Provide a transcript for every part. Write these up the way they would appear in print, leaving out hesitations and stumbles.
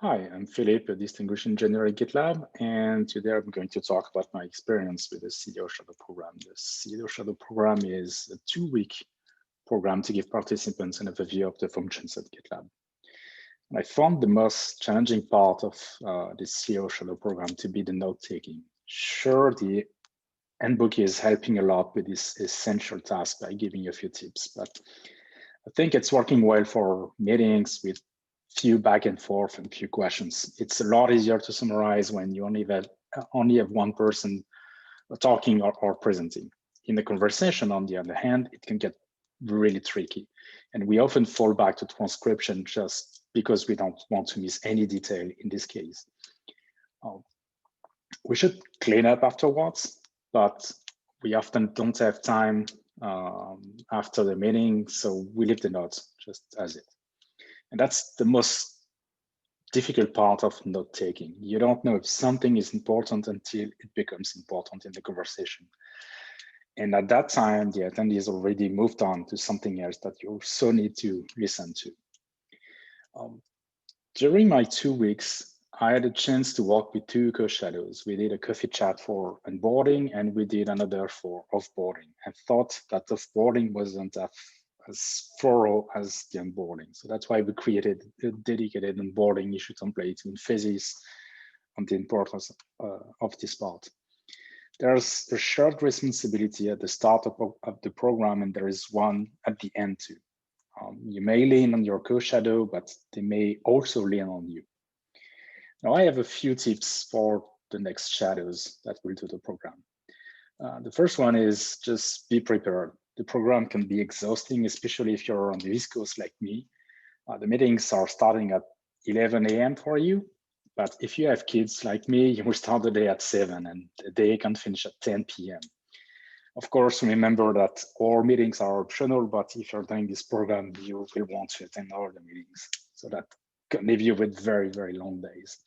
Hi, I'm Philip, a distinguished engineer at GitLab, and today I'm going to talk about my experience with the CDO Shadow program. The CDO Shadow program is a 2-week program to give participants an overview of the functions at GitLab. And I found the most challenging part of the CDO Shadow program to be the note-taking. Sure, the handbook is helping a lot with this essential task by giving a few tips, but I think it's working well for meetings with few back and forth and few questions. It's a lot easier to summarize when you only have one person talking or presenting. In the conversation, on the other hand, it can get really tricky. And we often fall back to transcription just because we don't want to miss any detail in this case. We should clean up afterwards, but we often don't have time after the meeting, so we leave the notes just as it. And that's the most difficult part of note taking. You don't know if something is important until it becomes important in the conversation. And at that time, the attendees already moved on to something else that you also need to listen to. During my 2 weeks, I had a chance to work with 2 co-shadows. We did a coffee chat for onboarding and we did another for offboarding. I thought that offboarding wasn't as thorough as the onboarding. So that's why we created a dedicated onboarding issue template to emphasize on the importance of this part. There's a shared responsibility at the start of the program, and there is one at the end too. You may lean on your co-shadow, but they may also lean on you. Now I have a few tips for the next shadows that will do the program. The first one is just be prepared. The program can be exhausting, especially if you're on the East Coast like me. The meetings are starting at 11 a.m. for you, but if you have kids like me, you will start the day at 7 and the day can finish at 10 p.m. Of course, remember that all meetings are optional, but if you're doing this program, you will want to attend all the meetings. So that can leave you with very, very long days.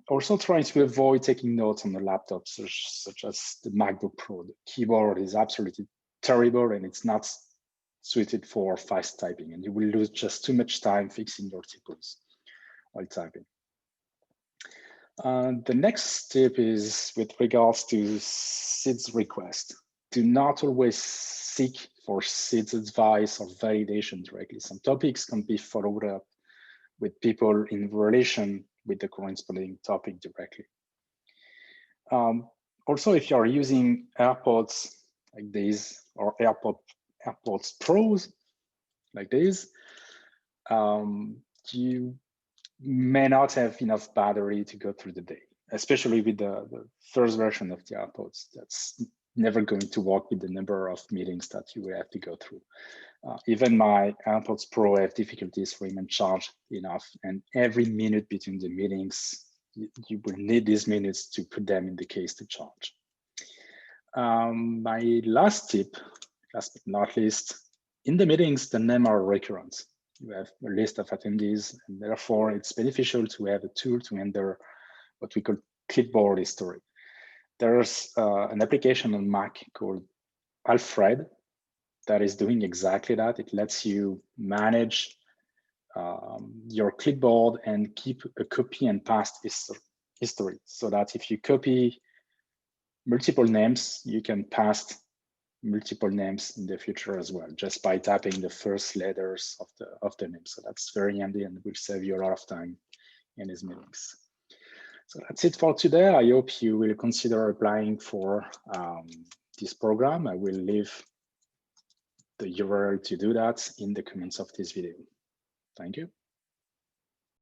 Also trying to avoid taking notes on the laptop, such as the MacBook Pro. The keyboard is absolutely terrible and it's not suited for fast typing, and you will lose just too much time fixing your typos while typing. The next tip is with regards to SID's request. Do not always seek for SID's advice or validation directly. Some topics can be followed up with people in relation with the corresponding topic directly. Also, if you're using AirPods like these or AirPods Pros like these, you may not have enough battery to go through the day, especially with the first version of the AirPods. That's never going to work with the number of meetings that you will have to go through. Even my AirPods Pro have difficulties remain charged enough, and every minute between the meetings, you will need these minutes to put them in the case to charge. My last tip, last but not least, in the meetings, the names are recurrent. You have a list of attendees, and therefore it's beneficial to have a tool to enter what we call clipboard history. There's an application on Mac called Alfred that is doing exactly that. It lets you manage your clipboard and keep a copy and paste history, so that if you copy multiple names, you can paste multiple names in the future as well, just by tapping the first letters of the name. So that's very handy and will save you a lot of time in these meetings. So that's it for today. I hope you will consider applying for this program. I will leave the URL to do that in the comments of this video. Thank you.